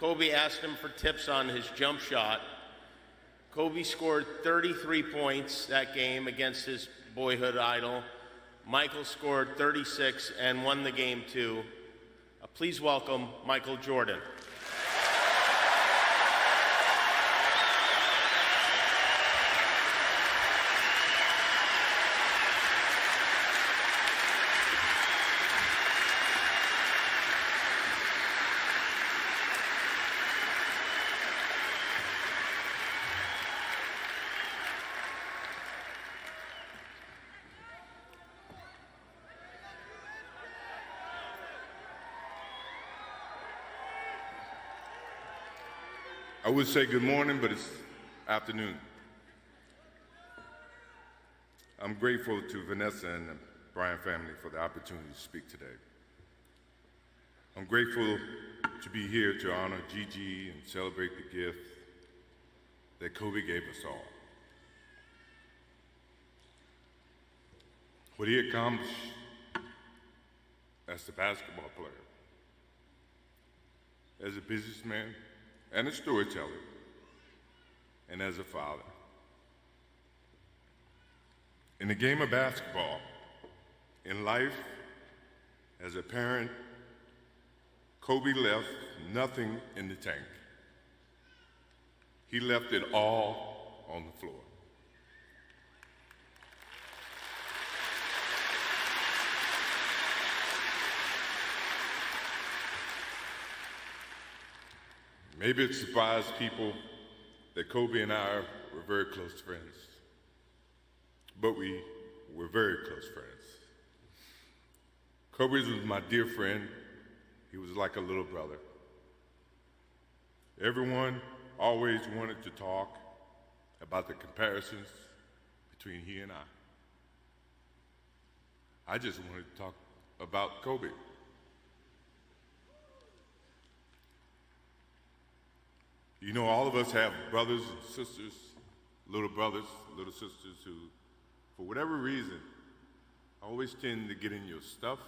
Kobe asked him for tips on his jump shot. Kobe scored 33 points that game against his boyhood idol. Michael scored 36 and won the game too. Please welcome Michael Jordan. I would say good morning, but it's afternoon. I'm grateful to Vanessa and the Bryant family for the opportunity to speak today. I'm grateful to be here to honor Gigi and celebrate the gift that Kobe gave us all. What he accomplished as a basketball player, as a businessman, and a storyteller, and as a father. In the game of basketball, in life, as a parent, Kobe left nothing in the tank. He left it all on the floor. Maybe it surprised people that Kobe and I were very close friends, but we were very close friends. Kobe was my dear friend. He was like a little brother. Everyone always wanted to talk about the comparisons between he and I just wanted to talk about Kobe. You know, all of us have brothers and sisters, little brothers, little sisters who, for whatever reason, always tend to get in your stuff,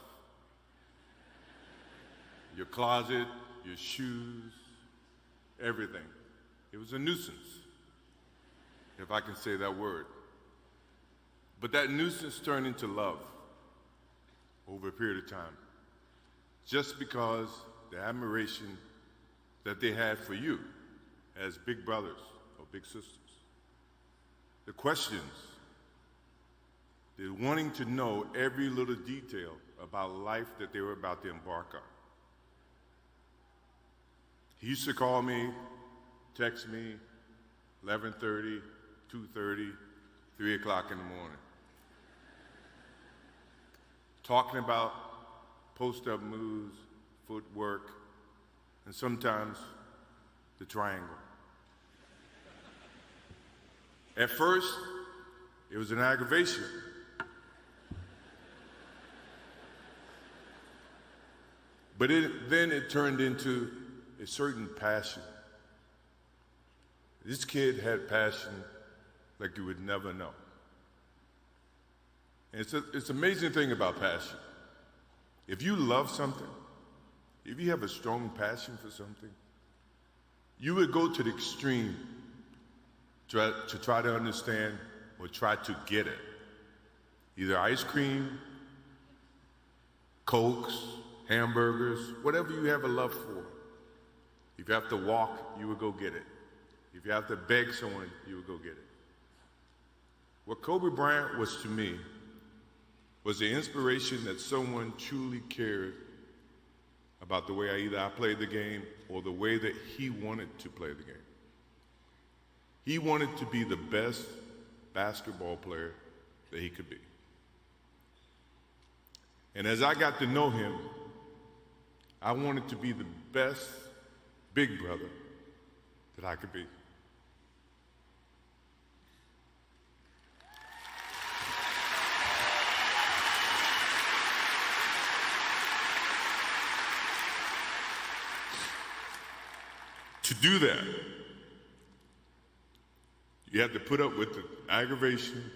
your closet, your shoes, everything. It was a nuisance, if I can say that word. But that nuisance turned into love over a period of time, just because the admiration that they had for you as big brothers or big sisters. The questions, the wanting to know every little detail about life that they were about to embark on. He used to call me, text me, 11:30, 2:30, 3 o'clock in the morning, talking about post-up moves, footwork, and sometimes the triangle. At first, it was an aggravation. But then it turned into a certain passion. This kid had passion like you would never know. And it's an amazing thing about passion. If you love something, if you have a strong passion for something, you would go to the extreme to try to understand or try to get it. Either ice cream, Cokes, hamburgers, whatever you have a love for. If you have to walk, you would go get it. If you have to beg someone, you would go get it. What Kobe Bryant was to me was the inspiration that someone truly cared about the way I played the game or the way that he wanted to play the game. He wanted to be the best basketball player that he could be. And as I got to know him, I wanted to be the best big brother that I could be. To do that, you have to put up with the aggravation,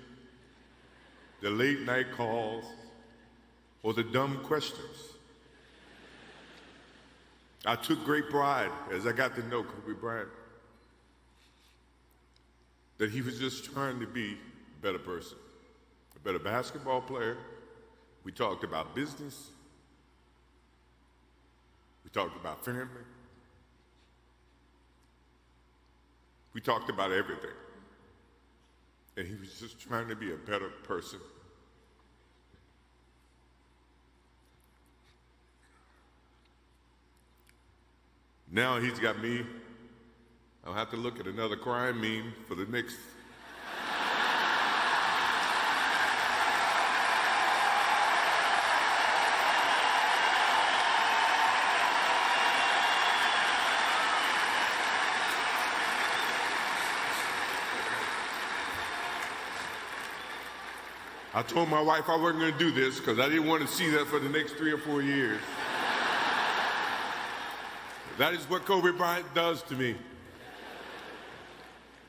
the late night calls, or the dumb questions. I took great pride as I got to know Kobe Bryant that he was just trying to be a better person, a better basketball player. We talked about business. We talked about family. We talked about everything. And he was just trying to be a better person. Now he's got me. I'll have to look at another crime meme for the next. I told my wife I wasn't going to do this because I didn't want to see that for the next 3 or 4 years. That is what Kobe Bryant does to me.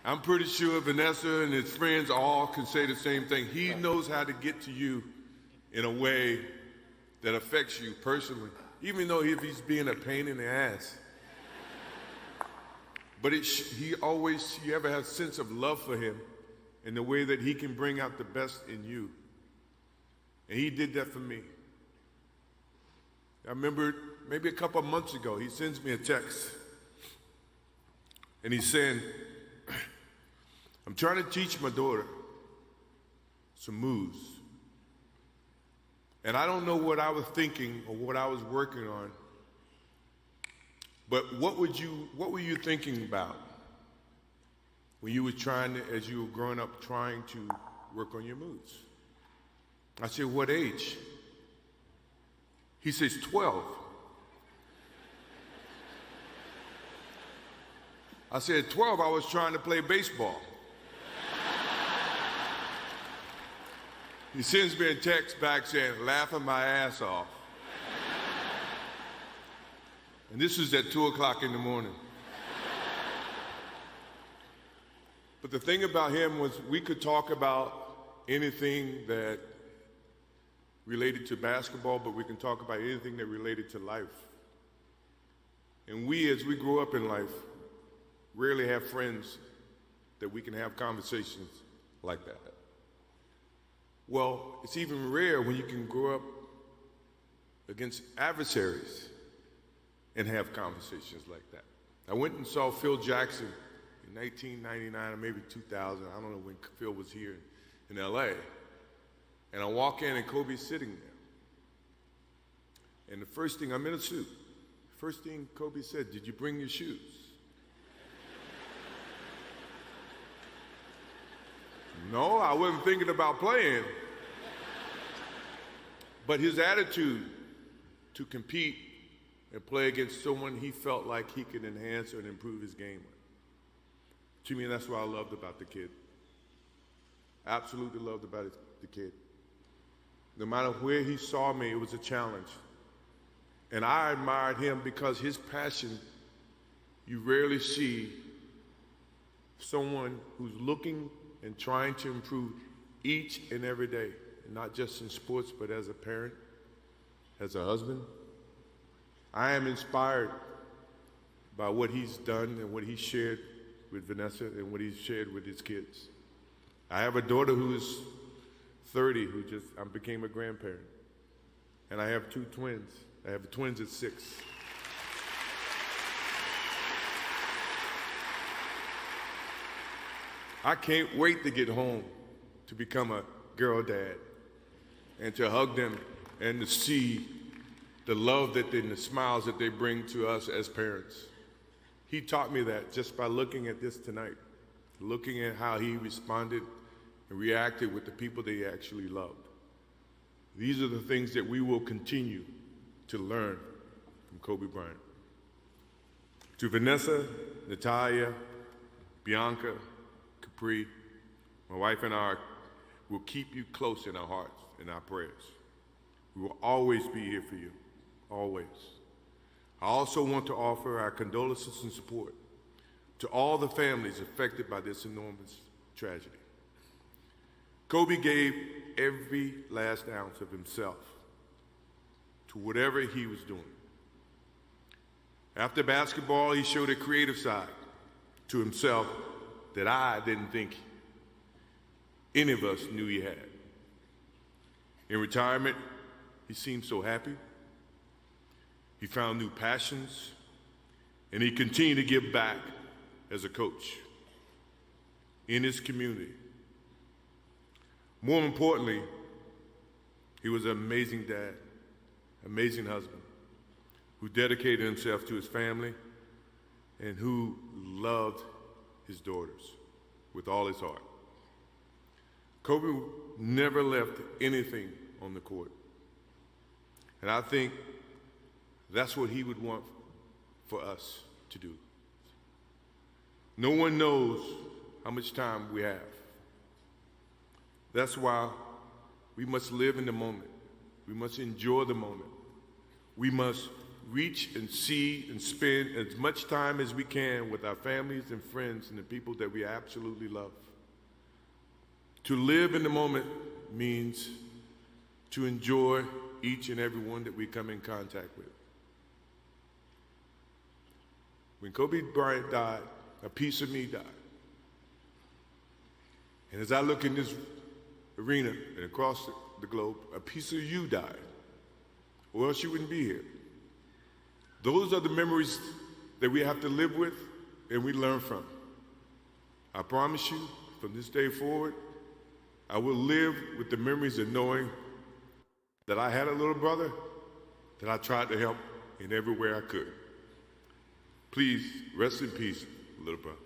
I'm pretty sure Vanessa and his friends all can say the same thing. He knows how to get to you in a way that affects you personally, even though if he's being a pain in the ass. But you ever have a sense of love for him in the way that he can bring out the best in you. And he did that for me. I remember maybe a couple of months ago, he sends me a text. And he's saying, I'm trying to teach my daughter some moves. And I don't know what I was thinking or what I was working on. But what were you thinking about when you were as you were growing up, trying to work on your moves? I said, what age? He says, 12. I said, 12, I was trying to play baseball. He sends me a text back saying, laughing my ass off. And this was at 2 o'clock in the morning. But the thing about him was we could talk about anything that related to basketball, but we can talk about anything that related to life. And we, as we grow up in life, rarely have friends that we can have conversations like that. Well, it's even rare when you can grow up against adversaries and have conversations like that. I went and saw Phil Jackson in 1999 or maybe 2000. I don't know when Phil was here in LA. And I walk in and Kobe's sitting there. And the first thing, I'm in a suit. First thing Kobe said, did you bring your shoes? No, I wasn't thinking about playing. But his attitude to compete and play against someone he felt like he could enhance and improve his game with. To me, that's what I loved about the kid. Absolutely loved about the kid. No matter where he saw me, it was a challenge. And I admired him because his passion, you rarely see someone who's looking and trying to improve each and every day, and not just in sports, but as a parent, as a husband. I am inspired by what he's done and what he shared with Vanessa and what he's shared with his kids. I have a daughter who is 30 who I became a grandparent. And I have 2 twins. I have twins at 6. I can't wait to get home to become a girl dad and to hug them and to see the love and the smiles that they bring to us as parents. He taught me that just by looking at this tonight, looking at how he responded and reacted with the people that he actually loved. These are the things that we will continue to learn from Kobe Bryant. To Vanessa, Natalia, Bianca, Capri, my wife and I will keep you close in our hearts and our prayers. We will always be here for you, always. I also want to offer our condolences and support to all the families affected by this enormous tragedy. Kobe gave every last ounce of himself to whatever he was doing. After basketball, he showed a creative side to himself that I didn't think any of us knew he had. In retirement, he seemed so happy. He found new passions, and he continued to give back as a coach in his community. More importantly, he was an amazing dad, amazing husband, who dedicated himself to his family and who loved his daughters with all his heart. Kobe never left anything on the court. And I think that's what he would want for us to do. No one knows how much time we have. That's why we must live in the moment. We must enjoy the moment. We must reach and see and spend as much time as we can with our families and friends and the people that we absolutely love. To live in the moment means to enjoy each and every one that we come in contact with. When Kobe Bryant died, a piece of me died. And as I look in this arena and across the globe, a piece of you died, or else you wouldn't be here. Those are the memories that we have to live with and we learn from. I promise you, from this day forward, I will live with the memories of knowing that I had a little brother that I tried to help in every way I could. Please rest in peace, little brother.